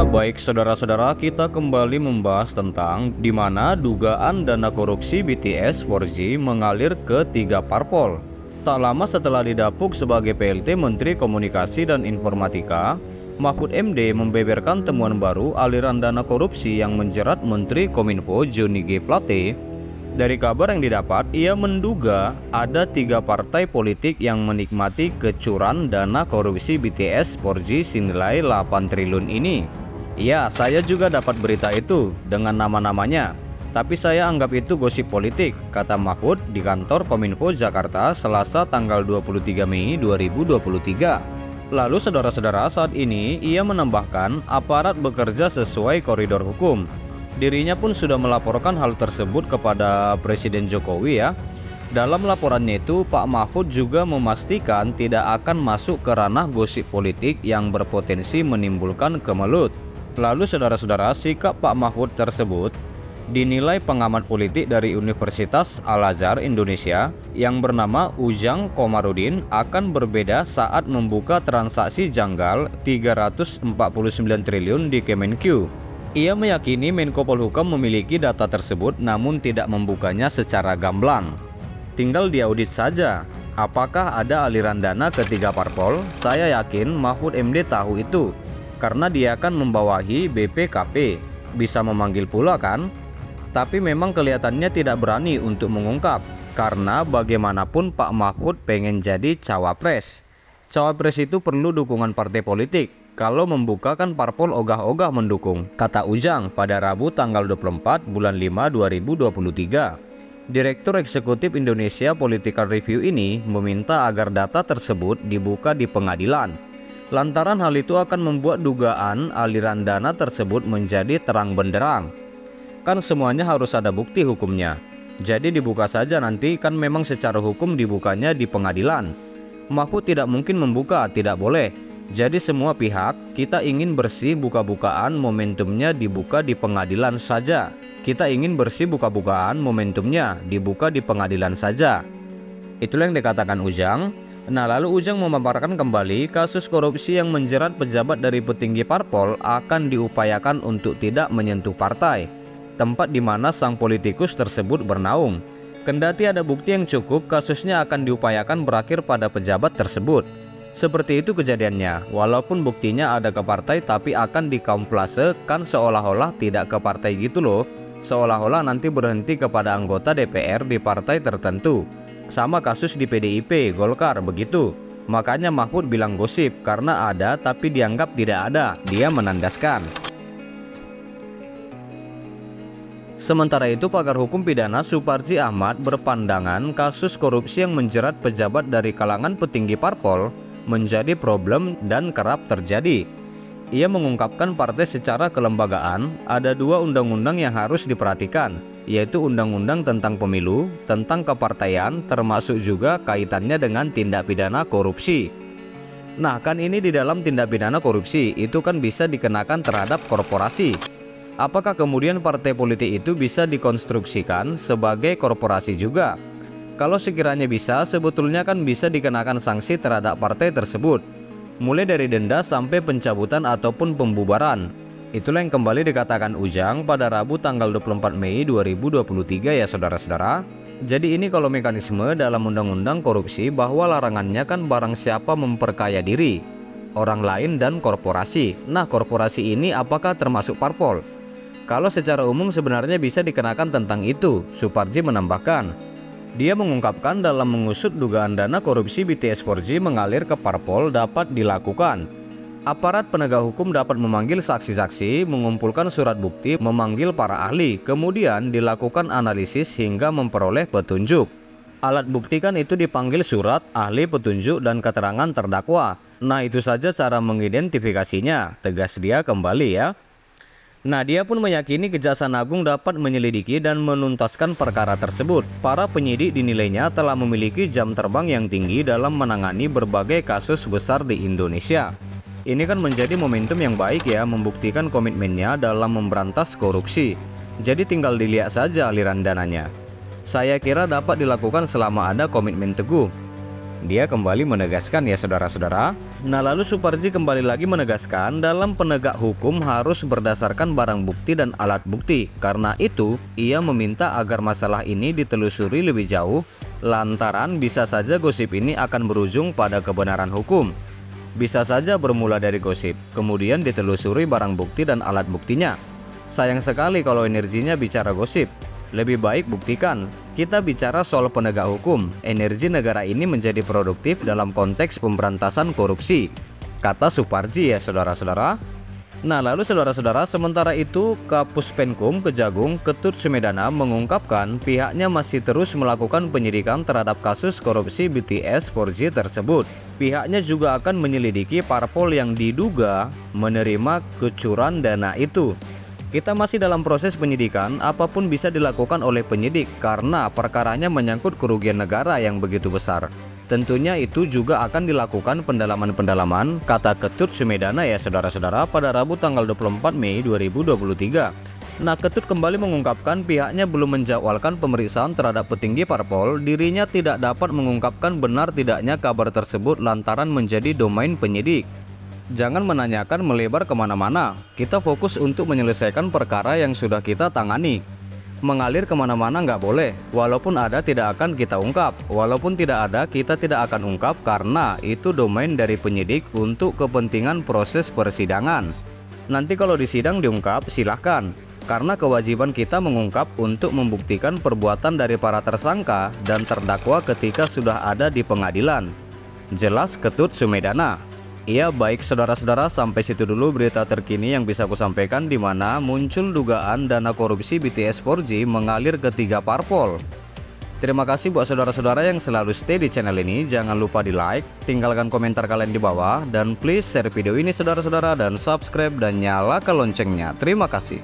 Ya, baik saudara-saudara, kita kembali membahas tentang di mana dugaan dana korupsi BTS 4G mengalir ke 3 parpol. Tak lama setelah didapuk sebagai PLT Menteri Komunikasi dan Informatika, Mahfud MD membeberkan temuan baru aliran dana korupsi yang menjerat Menteri Kominfo Johnny G. Plate. Dari kabar yang didapat, ia menduga ada 3 partai politik yang menikmati kecuran dana korupsi BTS 4G senilai 8 triliun ini. Ya, saya juga dapat berita itu dengan nama-namanya. Tapi saya anggap itu gosip politik, kata Mahfud di kantor Kominfo Jakarta Selasa tanggal 23 Mei 2023. Lalu saudara-saudara, saat ini ia menambahkan aparat bekerja sesuai koridor hukum. Dirinya pun sudah melaporkan hal tersebut kepada Presiden Jokowi ya. Dalam laporannya itu, Pak Mahfud juga memastikan tidak akan masuk ke ranah gosip politik yang berpotensi menimbulkan kemelut. Lalu saudara-saudara, sikap Pak Mahfud tersebut dinilai pengamat politik dari Universitas Al-Azhar Indonesia yang bernama Ujang Komarudin akan berbeda saat membuka transaksi janggal 349 triliun di Kemenq. Ia meyakini Menko Polhukam memiliki data tersebut namun tidak membukanya secara gamblang. Tinggal diaudit saja. Apakah ada aliran dana ke 3 parpol? Saya yakin Mahfud MD tahu itu, karena dia akan membawahi BPKP. Bisa memanggil pula kan? Tapi memang kelihatannya tidak berani untuk mengungkap, karena bagaimanapun Pak Mahfud pengen jadi cawapres. Cawapres itu perlu dukungan partai politik. Kalau membuka kan parpol ogah-ogah mendukung, kata Ujang pada Rabu tanggal 24 bulan 5 2023. Direktur Eksekutif Indonesia Political Review ini meminta agar data tersebut dibuka di pengadilan. Lantaran hal itu akan membuat dugaan aliran dana tersebut menjadi terang benderang. Kan semuanya harus ada bukti hukumnya. Jadi dibuka saja nanti, kan memang secara hukum dibukanya di pengadilan. Mahfud tidak mungkin membuka, tidak boleh. Jadi semua pihak, kita ingin bersih buka-bukaan, momentumnya dibuka di pengadilan saja. Kita ingin bersih buka-bukaan, momentumnya dibuka di pengadilan saja. Itulah yang dikatakan Ujang. Nah, lalu Ujang memaparkan kembali kasus korupsi yang menjerat pejabat dari petinggi parpol akan diupayakan untuk tidak menyentuh partai, tempat di mana sang politikus tersebut bernaung. Kendati ada bukti yang cukup, kasusnya akan diupayakan berakhir pada pejabat tersebut. Seperti itu kejadiannya, walaupun buktinya ada ke partai tapi akan dikamuflasekan seolah-olah tidak ke partai gitu loh. Seolah-olah nanti berhenti kepada anggota DPR di partai tertentu. Sama kasus di PDIP, Golkar, begitu. Makanya Mahfud bilang gosip karena ada tapi dianggap tidak ada, dia menandaskan. Sementara itu, pakar hukum pidana Suparji Ahmad berpandangan kasus korupsi yang menjerat pejabat dari kalangan petinggi parpol menjadi problem dan kerap terjadi. Ia mengungkapkan partai secara kelembagaan ada 2 undang-undang yang harus diperhatikan, yaitu Undang-Undang tentang Pemilu, tentang kepartaian, termasuk juga kaitannya dengan tindak pidana korupsi. Nah, kan ini di dalam tindak pidana korupsi itu kan bisa dikenakan terhadap korporasi. Apakah kemudian partai politik itu bisa dikonstruksikan sebagai korporasi juga? Kalau sekiranya bisa, sebetulnya kan bisa dikenakan sanksi terhadap partai tersebut, mulai dari denda sampai pencabutan ataupun pembubaran. Itulah yang kembali dikatakan Ujang pada Rabu tanggal 24 Mei 2023 ya saudara-saudara. Jadi ini kalau mekanisme dalam undang-undang korupsi bahwa larangannya kan barang siapa memperkaya diri, orang lain dan korporasi. Nah, korporasi ini apakah termasuk parpol? Kalau secara umum sebenarnya bisa dikenakan tentang itu, Suparji menambahkan. Dia mengungkapkan dalam mengusut dugaan dana korupsi BTS 4G mengalir ke parpol dapat dilakukan. Aparat penegak hukum dapat memanggil saksi-saksi, mengumpulkan surat bukti, memanggil para ahli, kemudian dilakukan analisis hingga memperoleh petunjuk. Alat bukti kan itu dipanggil surat, ahli, petunjuk, dan keterangan terdakwa. Nah, itu saja cara mengidentifikasinya, tegas dia kembali ya. Nah, dia pun meyakini Kejaksaan Agung dapat menyelidiki dan menuntaskan perkara tersebut. Para penyidik dinilainya telah memiliki jam terbang yang tinggi dalam menangani berbagai kasus besar di Indonesia. Ini kan menjadi momentum yang baik ya, membuktikan komitmennya dalam memberantas korupsi. Jadi tinggal dilihat saja aliran dananya. Saya kira dapat dilakukan selama ada komitmen teguh. Dia kembali menegaskan ya saudara-saudara. Nah lalu Suparji kembali lagi menegaskan dalam penegak hukum harus berdasarkan barang bukti dan alat bukti. Karena itu ia meminta agar masalah ini ditelusuri lebih jauh lantaran bisa saja gosip ini akan berujung pada kebenaran hukum. Bisa saja bermula dari gosip, kemudian ditelusuri barang bukti dan alat buktinya. Sayang sekali kalau energinya bicara gosip. Lebih baik buktikan. Kita bicara soal penegak hukum. Energi negara ini menjadi produktif dalam konteks pemberantasan korupsi, kata Suparji ya saudara-saudara. Nah lalu saudara-saudara, sementara itu Kapus Penkum Kejagung Ketut Sumedana mengungkapkan pihaknya masih terus melakukan penyidikan terhadap kasus korupsi BTS 4G tersebut. Pihaknya juga akan menyelidiki parpol yang diduga menerima kecurangan dana itu. Kita masih dalam proses penyidikan, apapun bisa dilakukan oleh penyidik karena perkaranya menyangkut kerugian negara yang begitu besar. Tentunya itu juga akan dilakukan pendalaman-pendalaman, kata Ketut Sumedana ya saudara-saudara pada Rabu tanggal 24 Mei 2023. Nah Ketut kembali mengungkapkan pihaknya belum menjadwalkan pemeriksaan terhadap petinggi parpol. Dirinya tidak dapat mengungkapkan benar tidaknya kabar tersebut lantaran menjadi domain penyidik. Jangan menanyakan melebar kemana-mana, kita fokus untuk menyelesaikan perkara yang sudah kita tangani. Mengalir kemana-mana nggak boleh, walaupun ada tidak akan kita ungkap, walaupun tidak ada kita tidak akan ungkap karena itu domain dari penyidik untuk kepentingan proses persidangan. Nanti kalau di sidang diungkap silahkan, karena kewajiban kita mengungkap untuk membuktikan perbuatan dari para tersangka dan terdakwa ketika sudah ada di pengadilan. Jelas Ketut Sumedana. Iya baik saudara-saudara, sampai situ dulu berita terkini yang bisa aku sampaikan, di mana muncul dugaan dana korupsi BTS 4G mengalir ke 3 parpol. Terima kasih buat saudara-saudara yang selalu stay di channel ini. Jangan lupa di like, tinggalkan komentar kalian di bawah, dan please share video ini saudara-saudara dan subscribe dan nyalakan loncengnya. Terima kasih.